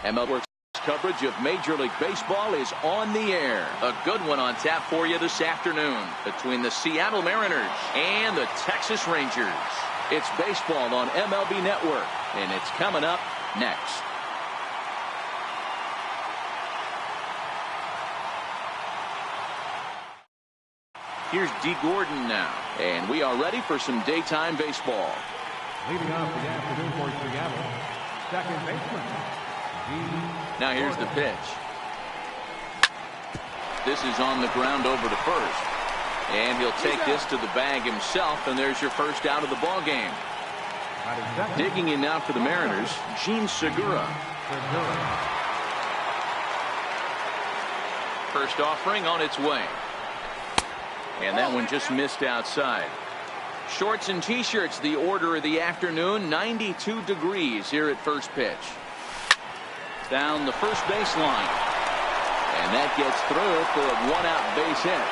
MLB coverage of Major League Baseball is on the air. A good one on tap for you this afternoon between the Seattle Mariners and the Texas Rangers. It's baseball on MLB Network, and it's coming up next. Here's D. Gordon now, and we are ready for some daytime baseball. Leading off the afternoon for Seattle, second baseman. Now here's the pitch. This is on the ground over to first. And he'll take this to the bag himself, and there's your first out of the ball game. Digging in now for the Mariners, Gene Segura. First offering on its way. And that one just missed outside. Shorts and t-shirts, the order of the afternoon. 92 degrees here at first pitch. Down the first baseline. And that gets through for a one-out base hit.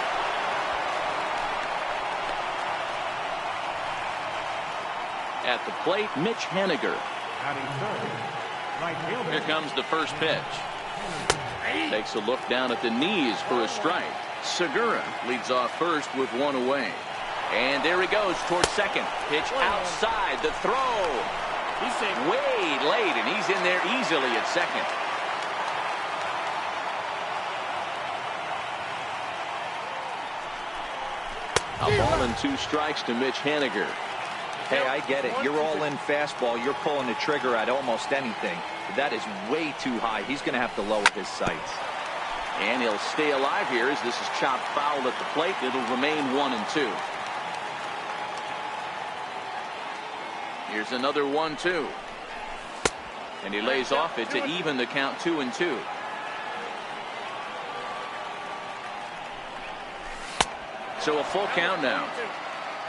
At the plate, Mitch Haniger. Here comes the first pitch. Takes a look down at the knees for a strike. Segura leads off first with one away. And there he goes towards second. Pitch outside. The throw. He's way late, and he's in there easily at second. A ball and 2 strikes to Mitch Haniger. Hey, I get it. You're all in fastball. You're pulling the trigger at almost anything. That is way too high. He's going to have to lower his sights. And he'll stay alive here as this is chopped foul at the plate. It'll remain 1-2. Here's another 1-2. And he lays off it to even the count 2-2. So a full count now.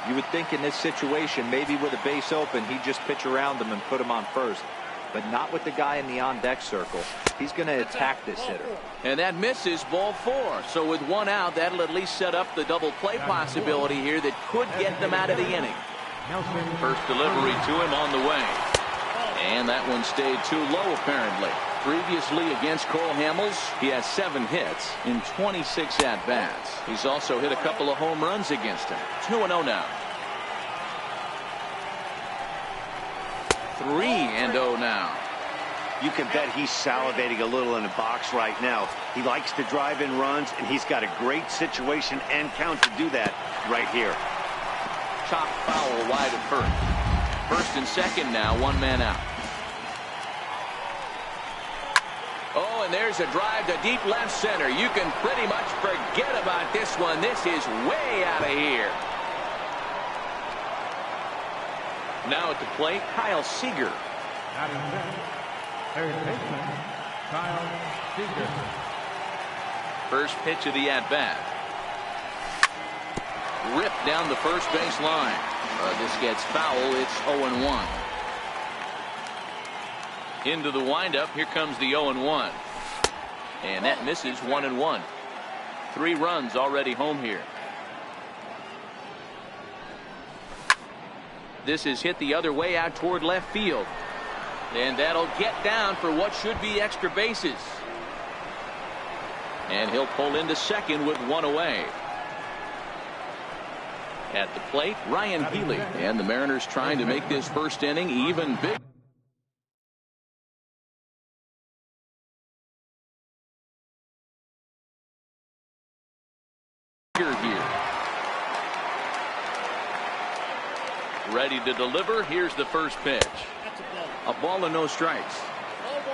You would think in this situation, maybe with a base open, he'd just pitch around him and put him on first. But not with the guy in the on-deck circle. He's going to attack this hitter. And that misses, ball 4. So with one out, that'll at least set up the double play possibility here that could get them out of the inning. First delivery to him on the way. And that one stayed too low, apparently. Previously against Cole Hamels, he has 7 hits in 26 at-bats. He's also hit a couple of home runs against him. 2-0 now. 3-0 now. You can bet he's salivating a little in the box right now. He likes to drive in runs, and he's got a great situation and count to do that right here. Chop foul wide of first. First and second now, 1 man out. Oh, and there's a drive to deep left center. You can pretty much forget about this one. This is way out of here. Now at the plate, Kyle Seager. First pitch of the at-bat. Ripped down the first base line. This gets foul. It's 0-1. Into the windup. Here comes the 0-1. And that misses. 1-1. 3 runs already home here. This is hit the other way out toward left field. And that'll get down for what should be extra bases. And he'll pull into second with 1 away. At the plate, Ryan Healy. And the Mariners trying to make this first inning even bigger. Here. Ready to deliver. Here's the first pitch. A ball and no strikes.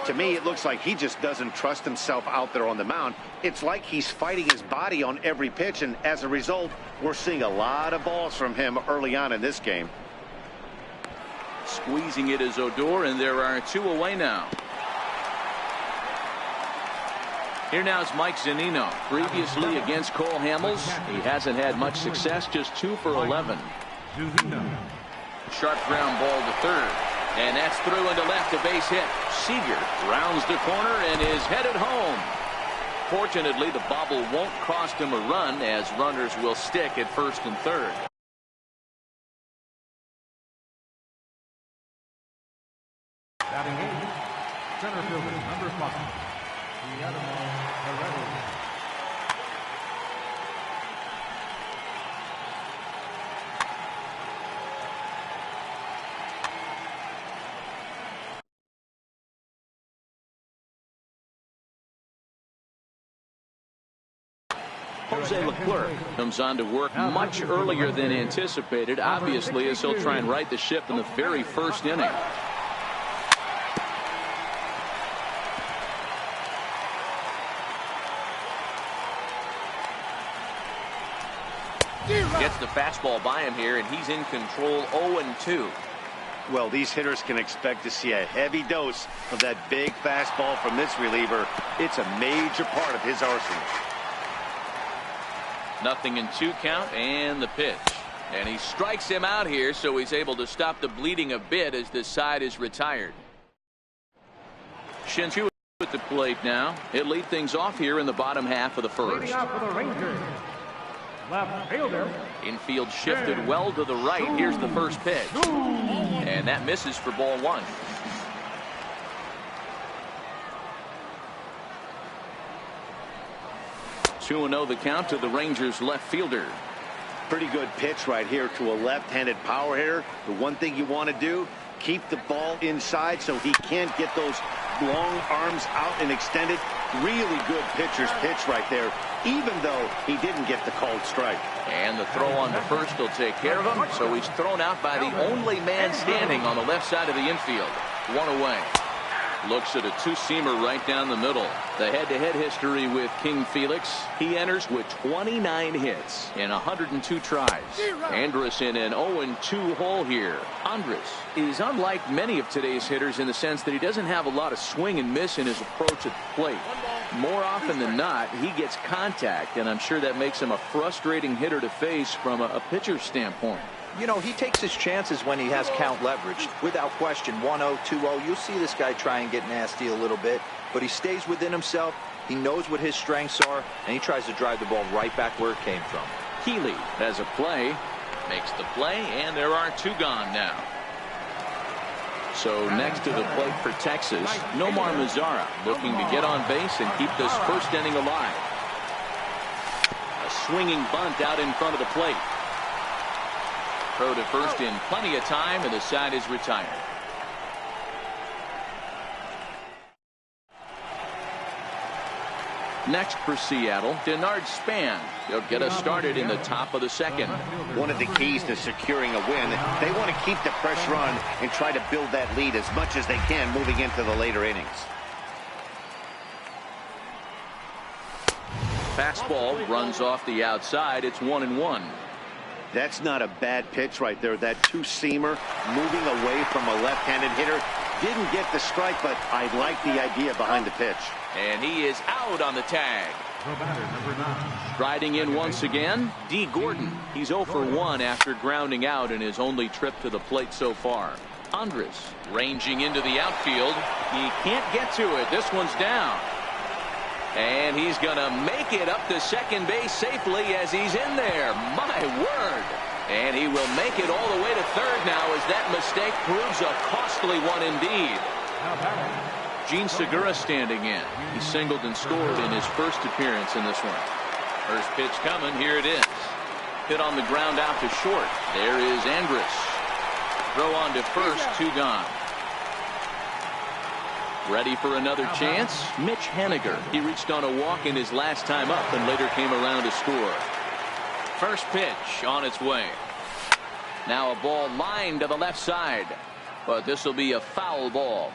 To me, it looks like he just doesn't trust himself out there on the mound. It's like he's fighting his body on every pitch, and as a result, we're seeing a lot of balls from him early on in this game. Squeezing it is Odor, and there are 2 away now. Here now is Mike Zunino. Previously against Cole Hamels, he hasn't had much success, just 2 for 11. Sharp ground ball to third. And that's through into left, a base hit. Seager rounds the corner and is headed home. Fortunately, the bobble won't cost him a run, as runners will stick at first and third. Batting 8, center fielder number Button. Jose Leclerc comes on to work much earlier than anticipated, obviously, as he'll try and right the ship in the very first inning. Gets the fastball by him here, and he's in control 0-2. Well, these hitters can expect to see a heavy dose of that big fastball from this reliever. It's a major part of his arsenal. 0-2 count, and the pitch. And he strikes him out here, so he's able to stop the bleeding a bit as this side is retired. Shin-Chu at the plate now. He'll lead things off here in the bottom half of the first. Leading out for the Rangers, left fielder. Infield shifted well to the right. Here's the first pitch. And that misses for ball one. Two and 0 the count to the Rangers left fielder. Pretty good pitch right here to a left-handed power hitter. The one thing you want to do, keep the ball inside so he can't get those long arms out and extended. Really good pitcher's pitch right there, even though he didn't get the called strike. And the throw on to first will take care of him, so he's thrown out by the only man standing on the left side of the infield. One away. Looks at a two-seamer right down the middle. The head-to-head history with King Felix. He enters with 29 hits in 102 tries. Andrus in an 0-2 hole here. Andrus is unlike many of today's hitters in the sense that he doesn't have a lot of swing and miss in his approach at the plate. More often than not, he gets contact, and I'm sure that makes him a frustrating hitter to face from a pitcher's standpoint. You know, he takes his chances when he has count leveraged. Without question, 1-0, 2-0. You'll see this guy try and get nasty a little bit, but he stays within himself. He knows what his strengths are, and he tries to drive the ball right back where it came from. Healy has a play, makes the play, and there are two gone now. So next to the plate for Texas, Nomar Mazara looking to get on base and keep this first inning alive. A swinging bunt out in front of the plate. Throw to first in plenty of time, and the side is retired. Next for Seattle, Denard Span. He'll get us started in the top of the second. One of the keys to securing a win, they want to keep the pressure on and try to build that lead as much as they can moving into the later innings. Fastball runs off the outside. It's 1-1. That's not a bad pitch right there. That two-seamer moving away from a left-handed hitter. Didn't get the strike, but I like the idea behind the pitch. And he is out on the tag. The batter, number 9. Striding in once again, D. Gordon. He's 0 for 1 after grounding out in his only trip to the plate so far. Andrus ranging into the outfield. He can't get to it. This one's down. And he's going to make it up to second base safely as he's in there. My word. And he will make it all the way to third now as that mistake proves a costly one indeed. Gene Segura standing in. He singled and scored in his first appearance in this one. First pitch coming. Here it is. Hit on the ground out to short. There is Andrus. Throw on to first. Two gone. Ready for another chance? Mitch Haniger. He reached on a walk in his last time up and later came around to score. First pitch on its way. Now a ball lined to the left side. But this will be a foul ball.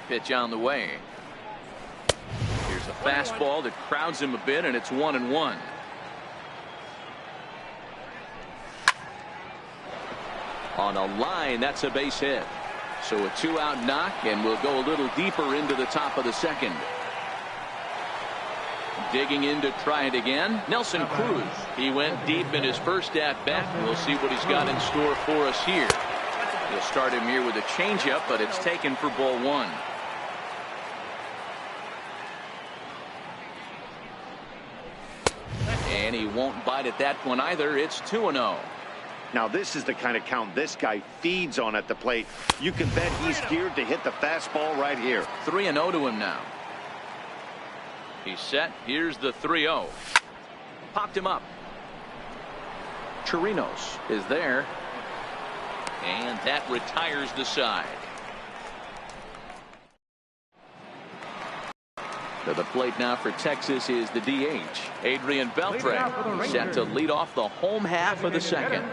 Pitch on the way. Here's a fastball that crowds him a bit, and it's 1-1. On a line, that's a base hit. So a 2-out knock, and we'll go a little deeper into the top of the second. Digging in to try it again, Nelson Cruz. He went deep in his first at-bat. We'll see what he's got in store for us here. He'll start him here with a changeup, but it's taken for ball one. And he won't bite at that one either. It's 2-0. Now this is the kind of count this guy feeds on at the plate. You can bet he's geared to hit the fastball right here. 3-0 to him now. He's set. Here's the 3-0. Popped him up. Chirinos is there. And that retires the side. To the plate now for Texas is the DH, Adrian Beltre, set to lead off the home half of the second.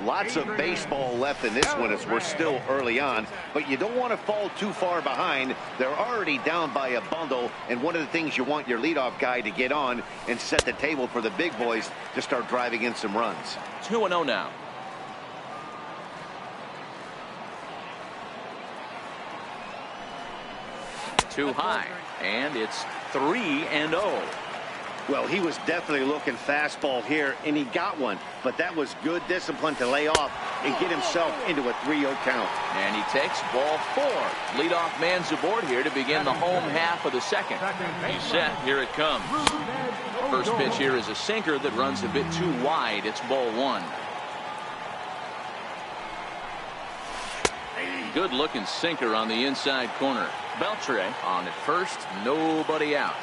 Lots of baseball left in this one as we're still early on, but you don't want to fall too far behind. They're already down by a bundle, and one of the things you want your leadoff guy to get on and set the table for the big boys to start driving in some runs. 2-0 now. Too high, and it's 3-0. Well, he was definitely looking fastball here, and he got one. But that was good discipline to lay off and get himself into a 3-0 count. And he takes ball 4. Leadoff man's aboard here to begin the home half of the second. He's set. Here it comes. First pitch here is a sinker that runs a bit too wide. It's ball 1. Good looking sinker on the inside corner. Beltre on at first. Nobody out.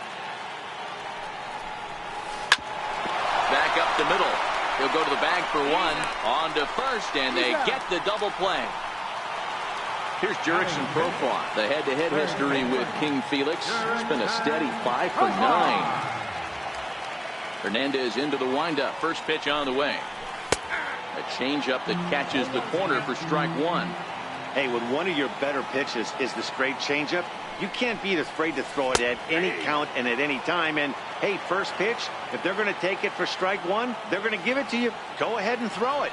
Back up the middle. He'll go to the bag for 1. On to first, and they get the double play. Here's Jurickson Profar. The head-to-head history with King Felix. It's been a steady 5 for 9. Hernandez into the windup. First pitch on the way. A changeup that catches the corner for strike 1. Hey, when one of your better pitches is the straight changeup, you can't be afraid to throw it at any count and at any time. And, hey, first pitch, if they're going to take it for strike 1, they're going to give it to you. Go ahead and throw it.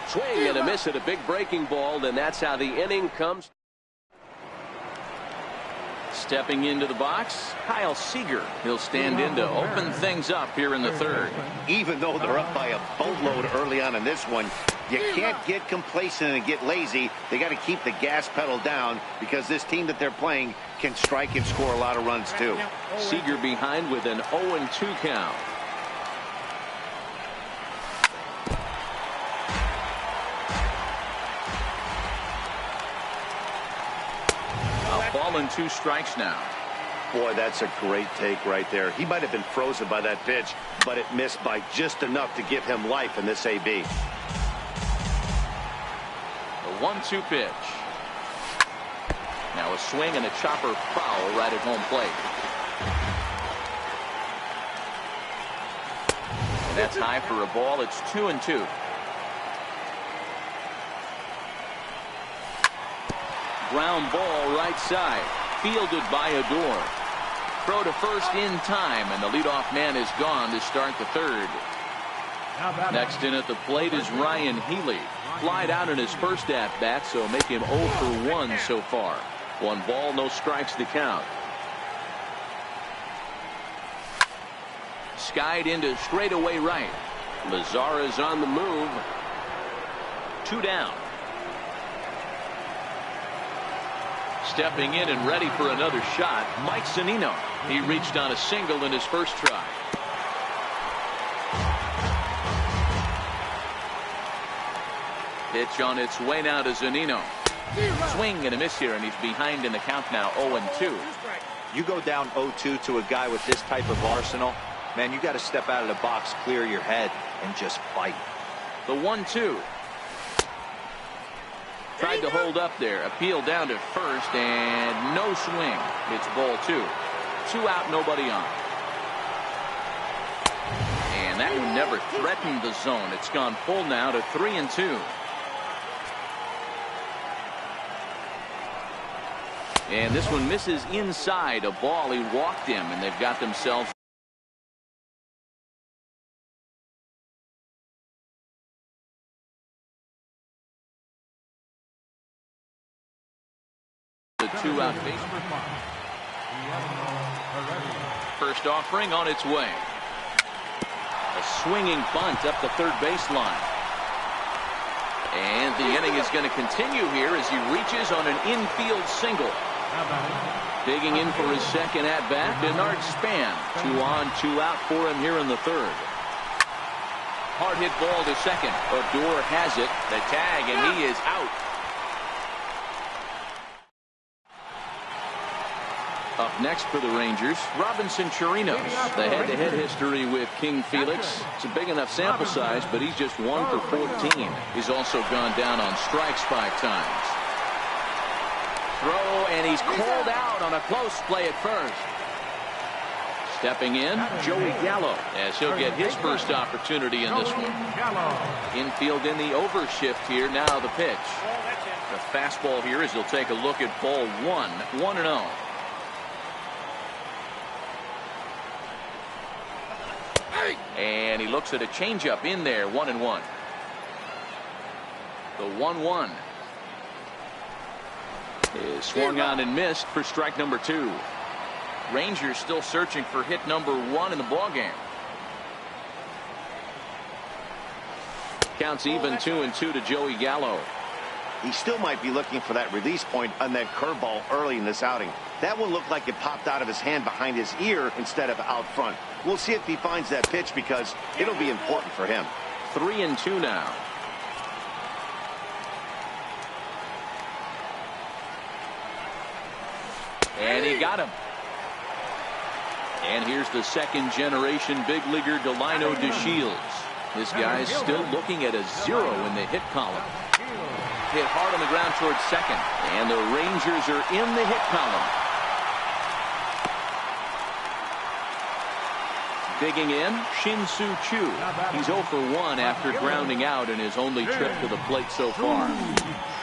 Swing and a miss at a big breaking ball, and that's how the inning comes. Stepping into the box, Kyle Seager. He'll stand in to open things up here in the third. Even though they're up by a boatload early on in this one, you can't get complacent and get lazy. They got to keep the gas pedal down because this team that they're playing can strike and score a lot of runs too. Seager behind with an 0-2 count. A ball and 2 strikes now. Boy, that's a great take right there. He might have been frozen by that pitch, but it missed by just enough to give him life in this AB. The 1-2 pitch. Now a swing and a chopper foul right at home plate. And that's high for a ball. It's 2-2. Ground ball right side. Fielded by Adore. Throw to first in time, and the leadoff man is gone to start the third. Next in at the plate is Ryan Healy. Flied out in his first at-bat, so make him 0 for 1 so far. 1 ball, no strikes to count. Skied into straightaway right. Lazara's on the move. 2 down. Stepping in and ready for another shot, Mike Zunino. He reached on a single in his first try. Pitch on its way now to Zunino. Swing and a miss here, and he's behind in the count now, 0-2. You go down 0-2 to a guy with this type of arsenal, man, you got to step out of the box, clear your head, and just fight. The 1-2. Tried to hold up there. Appeal down to first, and no swing. It's ball 2. 2 out, nobody on. And that one never threatened the zone. It's gone full now to 3-2. And this one misses inside a ball. He walked him, and they've got themselves the 2-out base. First offering on its way. A swinging bunt up the third baseline. And the inning is going to continue here as he reaches on an infield single. Digging in for his second at-bat, Bernard Span. 2 on, 2 out for him here in the third. Hard hit ball to second. Odor has it. The tag, and he is out. Up next for the Rangers, Robinson Chirinos. The head-to-head history with King Felix. It's a big enough sample size, but he's just 1 for 14. He's also gone down on strikes 5 times. Throw, and he's called out on a close play at first. Stepping in, Joey Gallo, as he'll get his first opportunity in this one. Infield in the overshift here. Now the pitch. The fastball here as he'll take a look at ball 1, 1-0. And he looks at a changeup in there, 1-1. The 1-1 is swung on and missed for strike number 2. Rangers still searching for hit number 1 in the ballgame. Counts even 2-2 to Joey Gallo. He still might be looking for that release point on that curveball early in this outing. That one looked like it popped out of his hand behind his ear instead of out front. We'll see if he finds that pitch because it'll be important for him. 3-2 now. And he got him. And here's the second generation big leaguer Delino DeShields. This guy's still looking at a 0 in the hit column. Hit hard on the ground towards second. And the Rangers are in the hit column. Digging in, Shin-Soo Choo. He's 0 for 1 after grounding out in his only trip to the plate so far.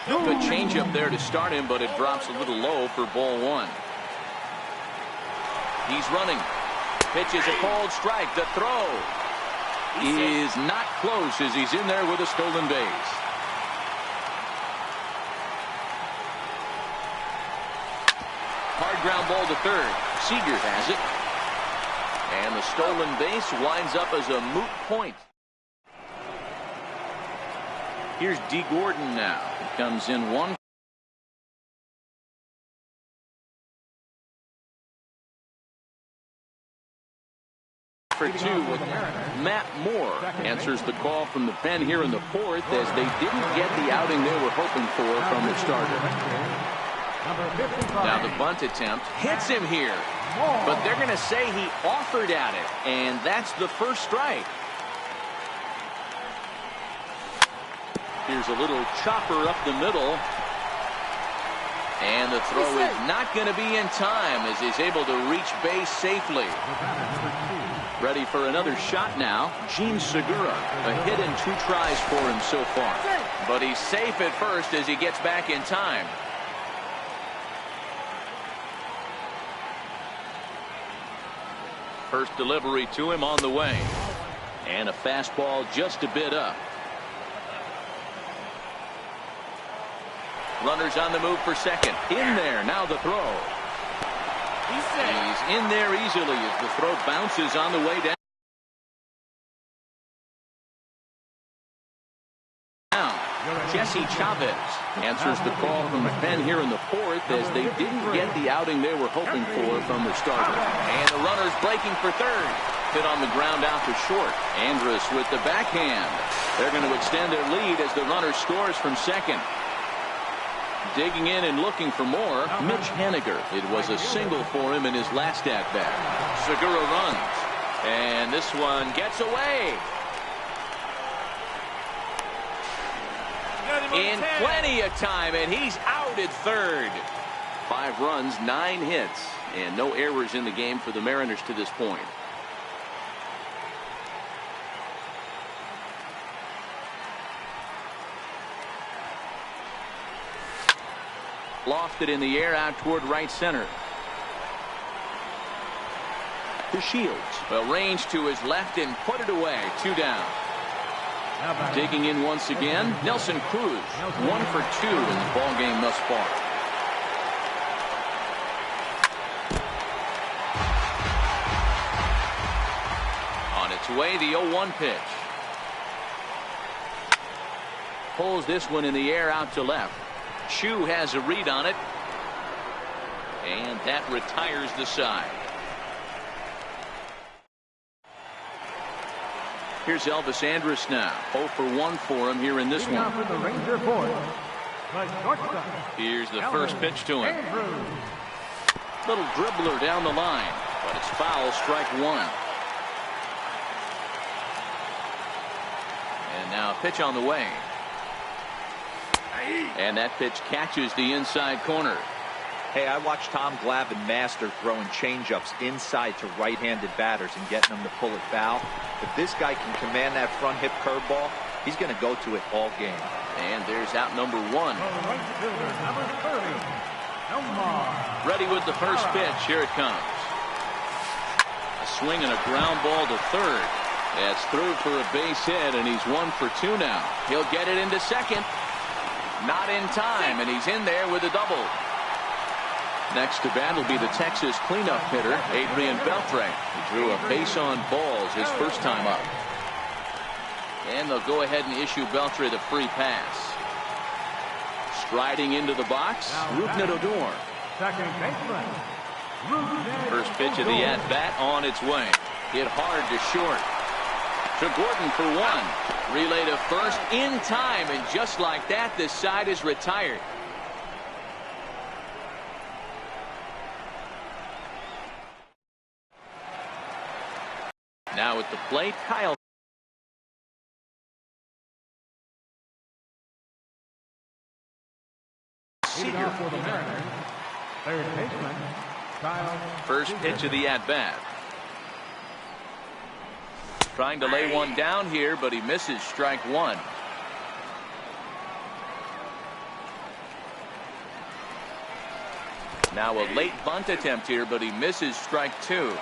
Good changeup there to start him, but it drops a little low for ball 1. He's running. Pitches a cold strike. The throw is not close as he's in there with a stolen base. Hard ground ball to third. Seager has it. And the stolen base winds up as a moot point. Here's D. Gordon now. He comes in 1 for 2 with Matt Moore. Answers the call from the pen here in the 4th as they didn't get the outing they were hoping for from the starter. Now the bunt attempt hits him here, but they're going to say he offered at it, and that's the first strike. Here's a little chopper up the middle, and the throw is not going to be in time as he's able to reach base safely. Ready for another shot now, Gene Segura. A hit in 2 tries for him so far, but he's safe at first as he gets back in time. First delivery to him on the way. And a fastball just a bit up. Runners on the move for second. In there, now the throw. He's in there easily as the throw bounces on the way down. Jesse Chavez answers the call from the pen here in the 4th as they didn't get the outing they were hoping for from the starter. And the runner's breaking for third. Hit on the ground out to short. Andrus with the backhand. They're going to extend their lead as the runner scores from second. Digging in and looking for more, Mitch Haniger. It was a single for him in his last at-bat. Segura runs. And this one gets away. In plenty of time, and he's out at third. 5 runs, 9 hits, and no errors in the game for the Mariners to this point. Lofted in the air out toward right center. DeShields will range to his left and put it away. 2 down. Digging in once again, Nelson Cruz. 1 for 2 in the ballgame thus far. On its way, the 0-1 pitch. Pulls this one in the air out to left. Chu has a read on it. And that retires the side. Here's Elvis Andrus now. 0 for 1 for him here in this one. Here's the first pitch to him. Little dribbler down the line, but it's foul, strike one. And now a pitch on the way. And that pitch catches the inside corner. Hey, I watched Tom Glavine master throwing changeups inside to right-handed batters and getting them to pull it foul. If this guy can command that front hip curveball, he's going to go to it all game. And there's out number one. Ready with the first pitch. Here it comes. A swing and a ground ball to third. That's through for a base hit, and he's 1 for 2 now. He'll get it into second. Not in time, and he's in there with a double. Next to bat will be the Texas cleanup hitter, Adrian Beltre. He drew a base on balls his first time up. And they'll go ahead and issue Beltre the free pass. Striding into the box, Rougned Odor. Second baseman. First pitch of the at-bat on its way. Hit hard to short. To Gordon for one. Relay to first in time, and just like that, this side is retired. Now at the plate, Kyle. Seager for the Mariners. Third baseman, Kyle. First pitch of the at-bat. Trying to lay one down here, but he misses, strike one. Now a late bunt attempt here, but he misses, strike two.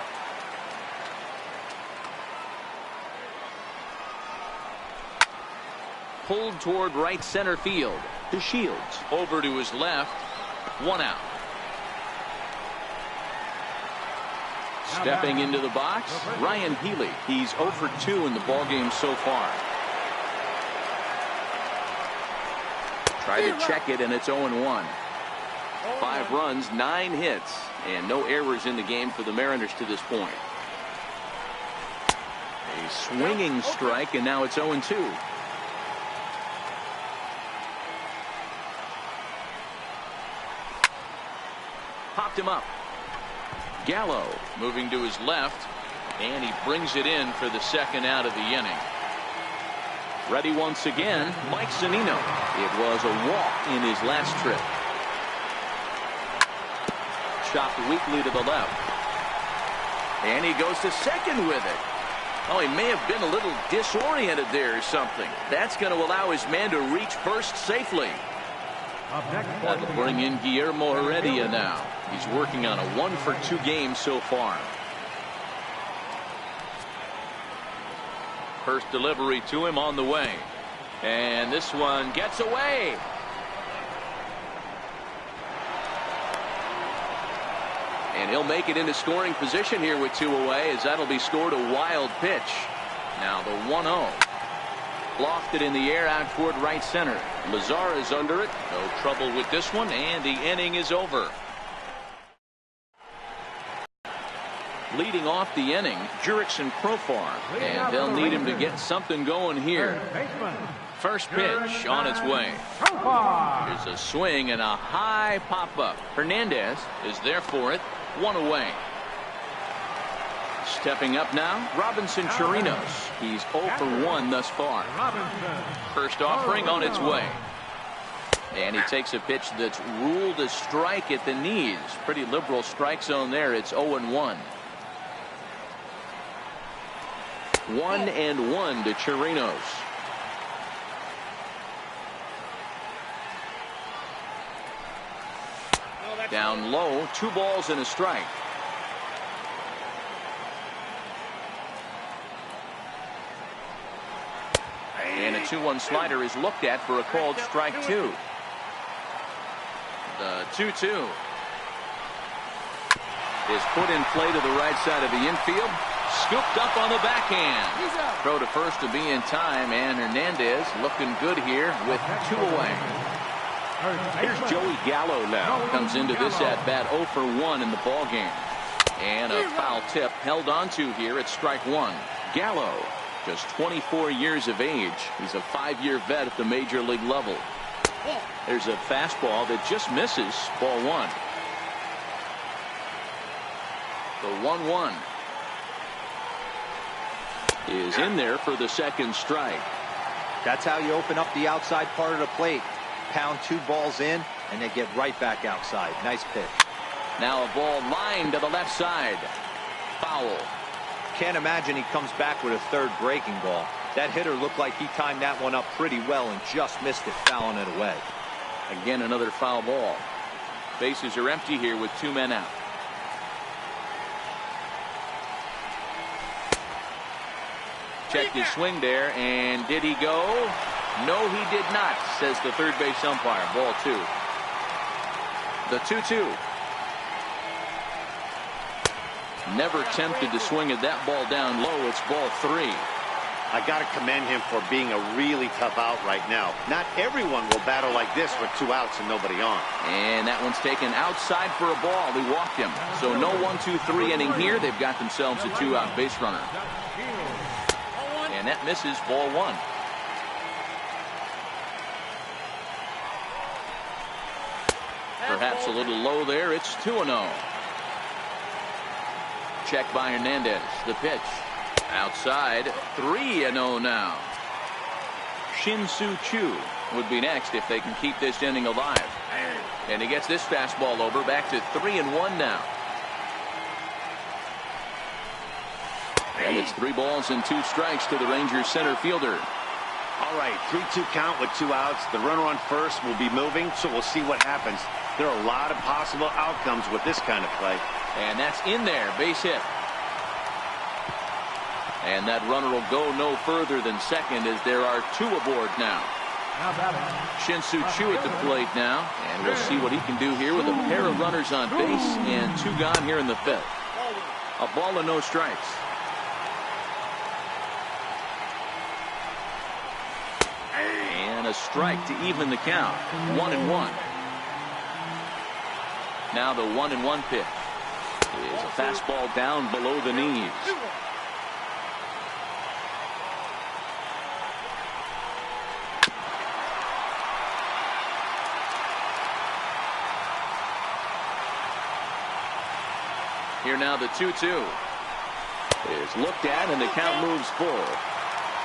Pulled toward right center field. To Shields. Over to his left. One out. Stepping into the box, Ryan Healy. He's 0 for 2 in the ballgame so far. Try to check it, and it's 0-1. 5 runs, 9 hits, and no errors in the game for the Mariners to this point. A swinging strike, and now it's 0-2. Popped him up. Gallo moving to his left, and he brings it in for the second out of the inning. Ready once again, Mike Zunino. It was a walk in his last trip. Chopped weakly to the left. And he goes to second with it. Oh, he may have been a little disoriented there or something. That's going to allow his man to reach first safely. That'll bring in Guillermo Heredia now. He's working on a 1 for 2 game so far. First delivery to him on the way. And this one gets away. And he'll make it into scoring position here with 2 away, as that'll be scored a wild pitch. Now the 1-0. Lofted in the air out toward right center. Lazar is under it. No trouble with this one, and the inning is over. Leading off the inning, Jurickson Profar, and they'll need him to get something going here. First pitch on its way. Here's a swing and a high pop-up. Hernandez is there for it. 1 away. Stepping up now, Robinson Chirinos. He's 0 for 1 thus far. First offering on its way. And he takes a pitch that's ruled a strike at the knees. Pretty liberal strike zone there. It's 0-1. 1-1 to Chirinos. Down low, 2 balls and a strike. And a 2-1 slider is looked at for a called strike 2. The 2-2 is put in play to the right side of the infield. Scooped up on the backhand. Throw to first to be in time, and Hernandez looking good here with 2 away. Here's Joey Gallo now. Comes into this at-bat 0 for 1 in the ballgame. And a foul tip held onto here at strike 1. Gallo, just 24 years of age. He's a 5-year vet at the major league level. There's a fastball that just misses, ball 1. The 1-1 is in there for the second strike. That's how you open up the outside part of the plate. Pound 2 balls in, and they get right back outside. Nice pitch. Now a ball lined to the left side. Foul. Can't imagine he comes back with a third breaking ball. That hitter looked like he timed that one up pretty well and just missed it, fouling it away. Again, another foul ball. Bases are empty here with 2 men out. Checked his swing there, and did he go? No, he did not, says the third base umpire. Ball 2. The 2-2. Never tempted to swing at that ball down low. It's ball 3. I got to commend him for being a really tough out right now. Not everyone will battle like this with 2 outs and nobody on. And that one's taken outside for a ball. He walked him. So no 1-2-3 inning here. They've got themselves a 2-out base runner. And that misses, ball 1. Perhaps a little low there. It's 2-0. Check by Hernandez. The pitch. Outside. 3-0 now. Shin-Soo Choo would be next if they can keep this inning alive. And he gets this fastball over. Back to 3-1 now. And it's 3 balls and 2 strikes to the Rangers center fielder. All right, 3-2 count with 2 outs. The runner on first will be moving, so we'll see what happens. There are a lot of possible outcomes with this kind of play. And that's in there. Base hit. And that runner will go no further than second as there are 2 aboard now. Shin-Soo Choo at the plate now. And we'll see what he can do here with a pair of runners on base and 2 gone here in the 5th. A ball and no strikes. And a strike to even the count. 1-1. Now the 1-1 pitch is a fastball down below the knees. Here now the 2-2 is looked at and the count moves forward.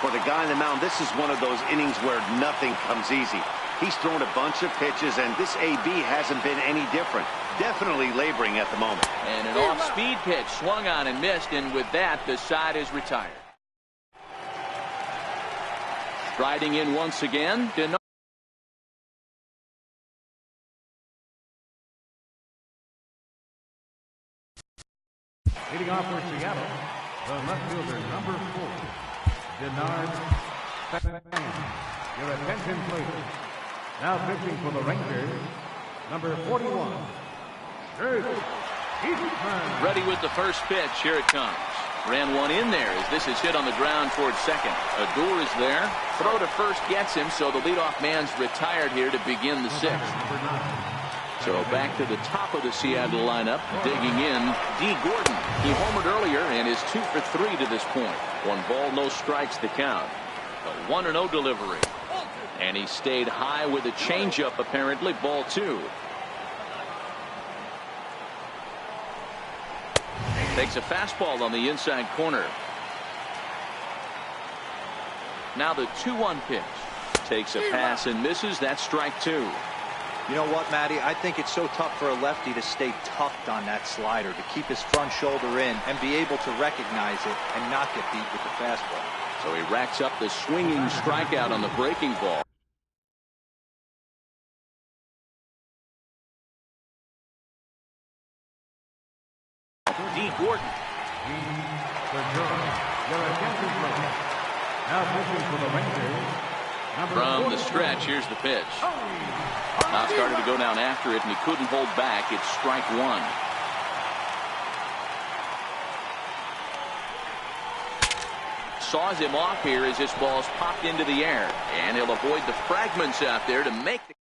For the guy on the mound, this is one of those innings where nothing comes easy. He's thrown a bunch of pitches, and this AB hasn't been any different. Definitely laboring at the moment. And an off-speed pitch swung on and missed, and with that, the side is retired. Striding in once again. Leading off for Seattle, the left fielder, number 4, Denard Span. Your attention, please. Now pitching for the Rangers, number 41, Eastman. Ready with the first pitch. Here it comes. Ran one in there as this is hit on the ground towards second. Odor is there. Throw to first gets him, so the leadoff man's retired here to begin the 6th. So back to the top of the Seattle lineup, digging in, D. Gordon. He homered earlier and is 2 for 3 to this point. 1 ball, no strikes to count. A 1-0 delivery. And he stayed high with a changeup, apparently. Ball 2. Takes a fastball on the inside corner. Now the 2-1 pitch. Takes a pass and misses. That's strike 2. You know what, Matty? I think it's so tough for a lefty to stay tucked on that slider, to keep his front shoulder in and be able to recognize it and not get beat with the fastball. So he racks up the swinging strikeout on the breaking ball. D. Gordon. From the stretch, here's the pitch. Now started to go down after it, and he couldn't hold back. It's strike 1. Saws him off here as this ball's popped into the air. And he'll avoid the fragments out there to make the...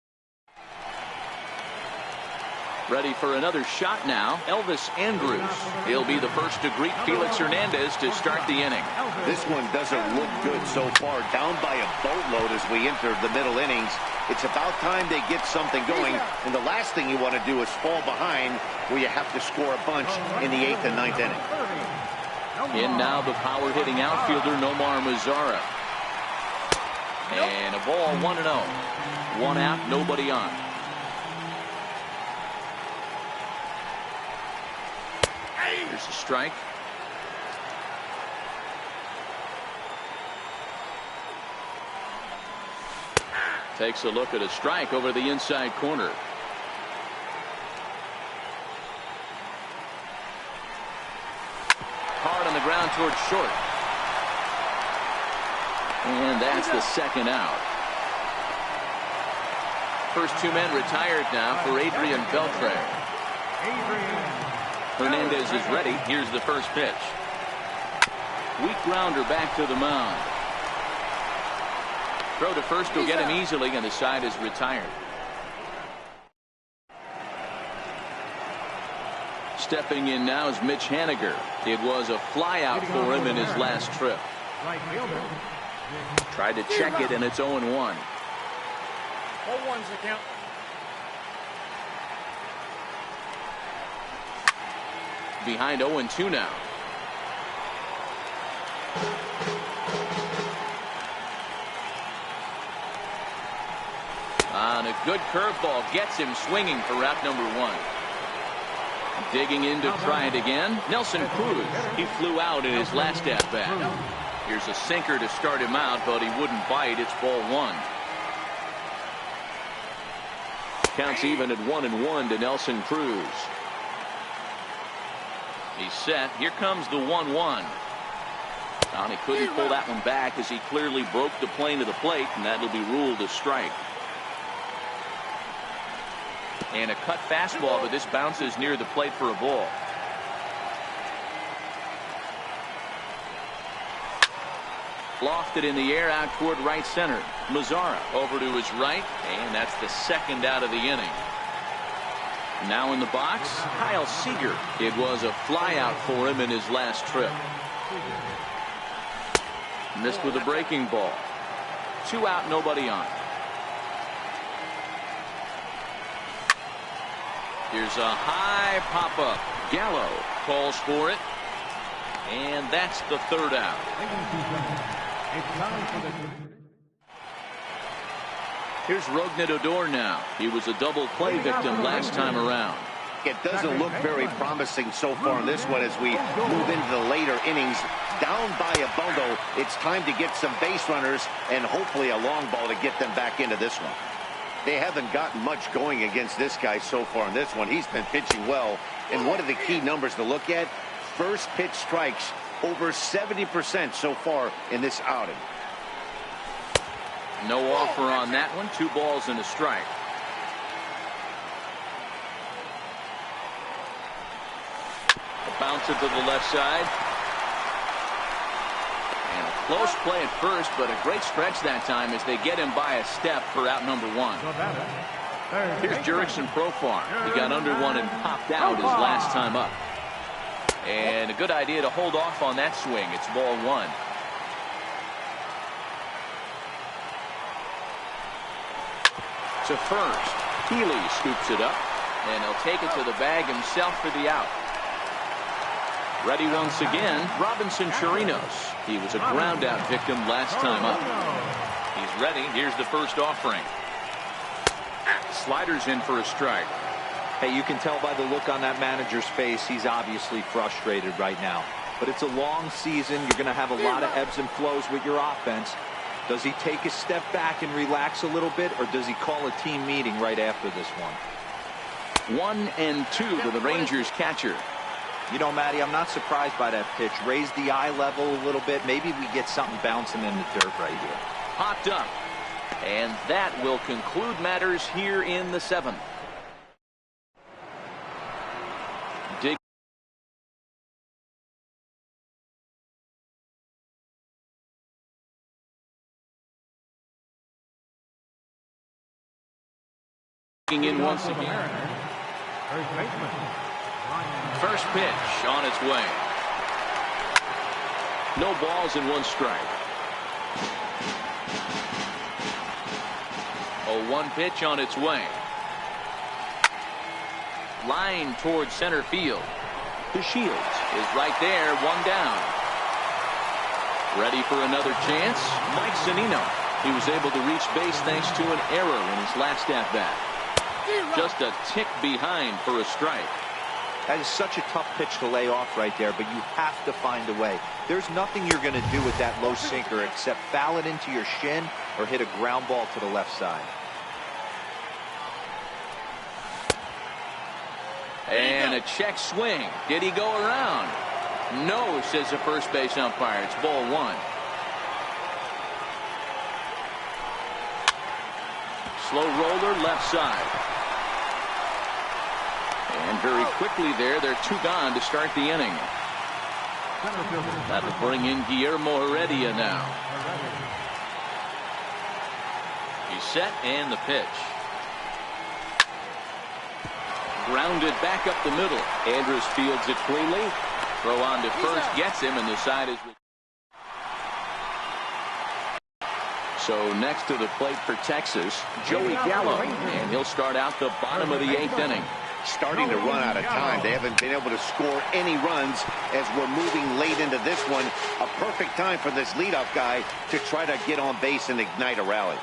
Ready for another shot now, Elvis Andrus. He'll be the first to greet Felix Hernandez to start the inning. This one doesn't look good so far. Down by a boatload as we enter the middle innings. It's about time they get something going. And the last thing you want to do is fall behind where you have to score a bunch in the 8th and 9th inning. In now the power-hitting outfielder Nomar Mazara. And a ball 1-0. 1 out, nobody on. Here's a strike. Takes a look at a strike over the inside corner. Hard on the ground towards short. And that's the second out. First two men retired now for Adrian Beltre. Hernandez is ready. Here's the first pitch. Weak grounder back to the mound. Throw to first will get him easily, and the side is retired. Stepping in now is Mitch Haniger. It was a fly out for him in his last trip. Tried to check it, and it's 0-1. 0-1's the count. Behind 0-2 now. On a good curveball, gets him swinging for route number 1. Digging in to try it again, Nelson Cruz. He flew out in his last at-bat. Here's a sinker to start him out, but he wouldn't bite. It's ball 1. Counts even at 1-1 to Nelson Cruz. He's set. Here comes the 1-1. And he couldn't pull that one back as he clearly broke the plane to the plate, and that'll be ruled a strike. And a cut fastball, but this bounces near the plate for a ball. Lofted in the air out toward right center. Mazara over to his right, and that's the second out of the inning. Now in the box, Kyle Seager. It was a flyout for him in his last trip. Missed with a breaking ball. 2 out, nobody on. Here's a high pop-up. Gallo calls for it. And that's the third out. Here's Rougned Odor now. He was a double play victim last time around. It doesn't look very promising so far in this one as we move into the later innings. Down by a bundle, it's time to get some base runners and hopefully a long ball to get them back into this one. They haven't gotten much going against this guy so far in this one. He's been pitching well. And one of the key numbers to look at, first pitch strikes over 70% so far in this outing. No offer on that one. 2 balls and a strike. A bouncer to the left side. And a close play at first, but a great stretch that time as they get him by a step for out number 1. Here's Jurickson Profar. He got under one and popped out his last time up. And a good idea to hold off on that swing. It's ball 1. To first. Healy scoops it up, and he'll take it to the bag himself for the out. Ready once again, Robinson Chirinos. He was a ground out victim last time up. He's ready. Here's the first offering. Sliders in for a strike. Hey, you can tell by the look on that manager's face, he's obviously frustrated right now. But it's a long season. You're going to have a lot of ebbs and flows with your offense. Does he take a step back and relax a little bit, or does he call a team meeting right after this one? 1-2 to the Rangers catcher. You know, Matty, I'm not surprised by that pitch. Raise the eye level a little bit. Maybe we get something bouncing in the dirt right here. Popped up. And that will conclude matters here in the 7th. In once again. First baseman. First pitch on its way. No balls and one strike. 0-1 pitch on its way. Line towards center field. DeShields is right there, one down. Ready for another chance. Mike Zunino. He was able to reach base thanks to an error in his last at-bat. Just a tick behind for a strike. That is such a tough pitch to lay off right there, but you have to find a way. There's nothing you're going to do with that low sinker except foul it into your shin or hit a ground ball to the left side. And a check swing. Did he go around? No, says the first base umpire. It's ball one. Slow roller left side. And very quickly there, they're two gone to start the inning. That'll bring in Guillermo Heredia now. He's set and the pitch. Grounded back up the middle. Andrus fields it cleanly. Throw on to first, gets him, and the side is. So next to the plate for Texas, Joey Gallo, and he'll start out the bottom of the 8th inning. Starting to run out of time. They haven't been able to score any runs as we're moving late into this one. A perfect time for this leadoff guy to try to get on base and ignite a rally.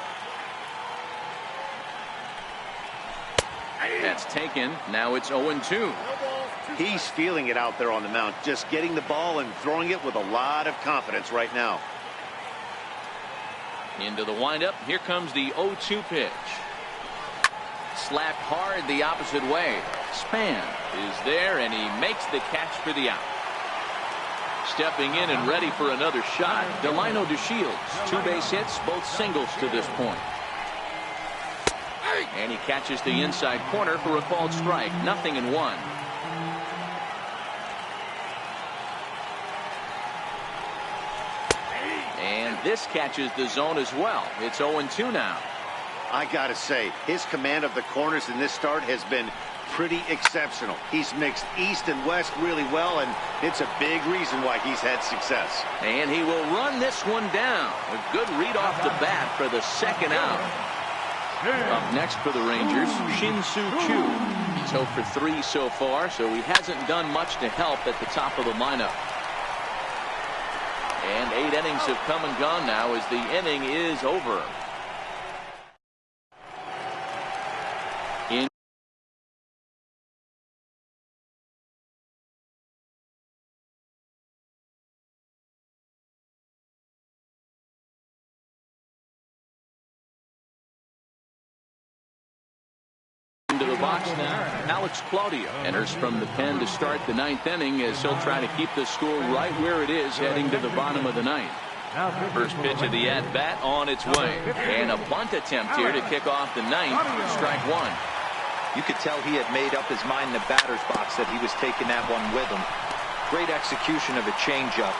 That's taken. Now it's 0-2. He's feeling it out there on the mound, just getting the ball and throwing it with a lot of confidence right now. Into the windup. Here comes the 0-2 pitch. Slapped hard the opposite way. Span is there, and he makes the catch for the out. Stepping in and ready for another shot, Delino DeShields. 2 base hits, both singles to this point. And he catches the inside corner for a called strike. 0-1. And this catches the zone as well. It's 0-2 now. I gotta say, his command of the corners in this start has been pretty exceptional. He's mixed east and west really well, and it's a big reason why he's had success. And he will run this one down. A good read off the bat for the second out. Up next for the Rangers, Shin-Soo Choo. He's 0 for 3 so far, so he hasn't done much to help at the top of the lineup. And 8 innings have come and gone now as the inning is over. Into the box now, Alex Claudio enters from the pen to start the 9th inning as he'll try to keep the score right where it is heading to the bottom of the 9th. First pitch of the at-bat on its way. And a bunt attempt here to kick off the 9th. Strike one. You could tell he had made up his mind in the batter's box that he was taking that one with him. Great execution of a changeup.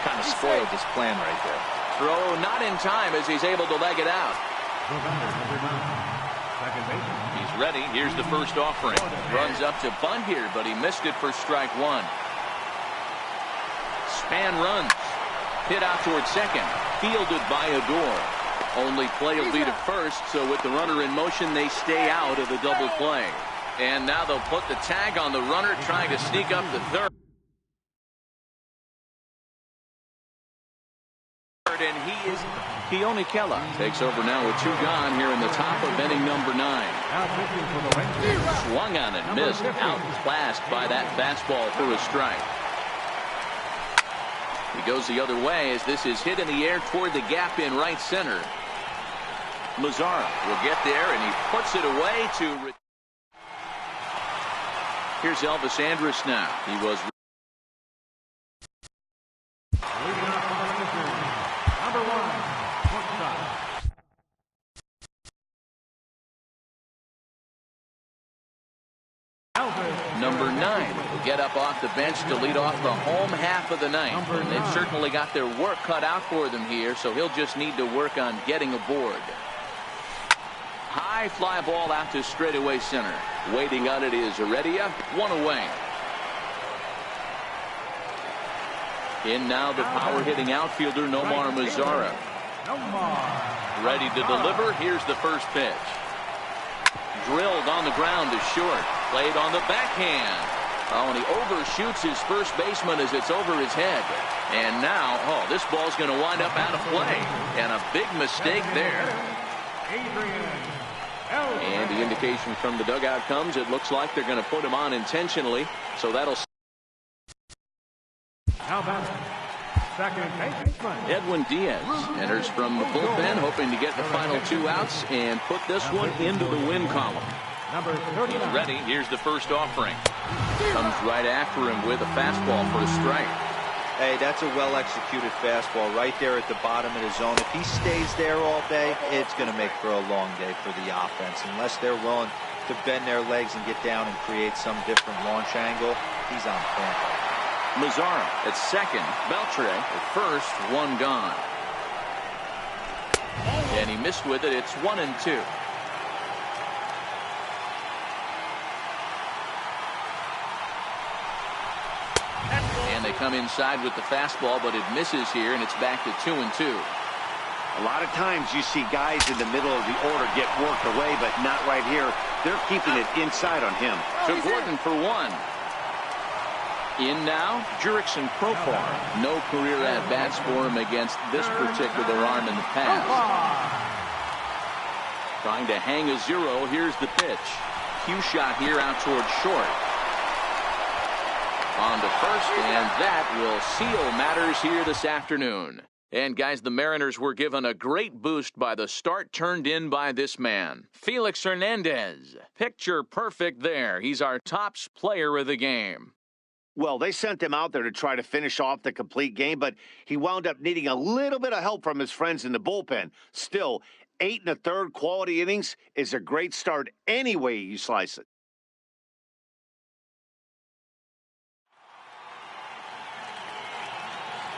Kind of spoiled his plan right there. Throw not in time as he's able to leg it out. He's ready. Here's the first offering. Runs up to bunt here, but he missed it for strike one. Span runs. Hit out towards second. Fielded by Adore. Only play will be to first, so with the runner in motion, they stay out of the double play. And now they'll put the tag on the runner trying to sneak up the third. And he is Keone Kela takes over now with 2 gone here in the top of inning number 9. Swung on and missed, outclassed by that fastball for a strike. He goes the other way as this is hit in the air toward the gap in right center. Mazzara will get there and he puts it away to. Here's Elvis Andrus now. He was. Number 9 will get up off the bench to lead off the home half of the 9th. And they've certainly got their work cut out for them here, so he'll just need to work on getting aboard. High High fly ball out to straightaway center. Waiting on it is Heredia. One away. In now the power-hitting outfielder Nomar Mazara. Ready to deliver. Here's the first pitch. Drilled on the ground to short. Played on the backhand. Oh, and he overshoots his first baseman as it's over his head. And now, this ball's going to wind up out of play. And a big mistake there. And the indication from the dugout comes, it looks like they're going to put him on intentionally. So that'll... How about second baseman? Edwin Diaz enters from the bullpen, hoping to get the final 2 outs and put this one into the win column. Number 39. He's ready. Here's the first offering. Comes right after him with a fastball for a strike. Hey, that's a well-executed fastball right there at the bottom of the zone. If he stays there all day, it's going to make for a long day for the offense. Unless they're willing to bend their legs and get down and create some different launch angle, he's on point. Mazara at second. Beltre at first. One gone. And he missed with it. It's 1-2. And they come inside with the fastball, but it misses here, and it's back to 2-2. A lot of times you see guys in the middle of the order get worked away, but not right here. They're keeping it inside on him. To Gordon for one. In now, Jurickson Profar. No career at-bats for him against this particular arm in the past. Trying to hang a 0. Here's the pitch. Cue shot here out towards short. On to first, and that will seal matters here this afternoon. And guys, the Mariners were given a great boost by the start turned in by this man, Felix Hernandez. Picture perfect there. He's our top player of the game. Well, they sent him out there to try to finish off the complete game, but he wound up needing a little bit of help from his friends in the bullpen. Still, 8 1/3 quality innings is a great start any way you slice it.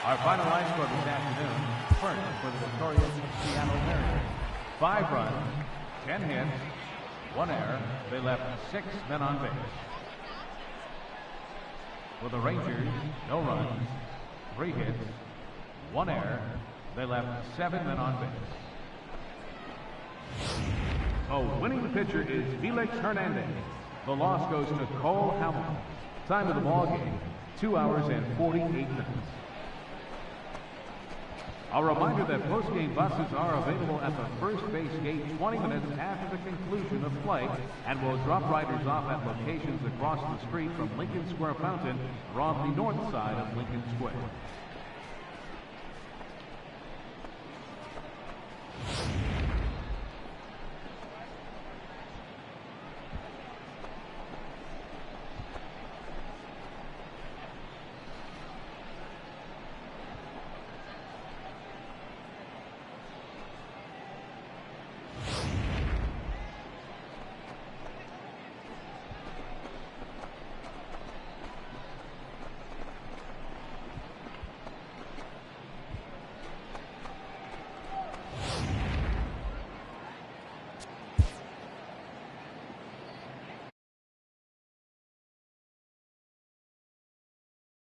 Our final line score this afternoon. First for the victorious Seattle Mariners. 5 runs, 10 hits, 1 error. They left 6 men on base. For the Rangers, no runs, 3 hits, 1 error. They left 7 men on base. The winning pitcher is Felix Hernandez. The loss goes to Cole Hamilton. Time of the ball game, 2 hours and 48 minutes. A reminder that post-game buses are available at the first base gate 20 minutes after the conclusion of play and will drop riders off at locations across the street from Lincoln Square Fountain or on the north side of Lincoln Square.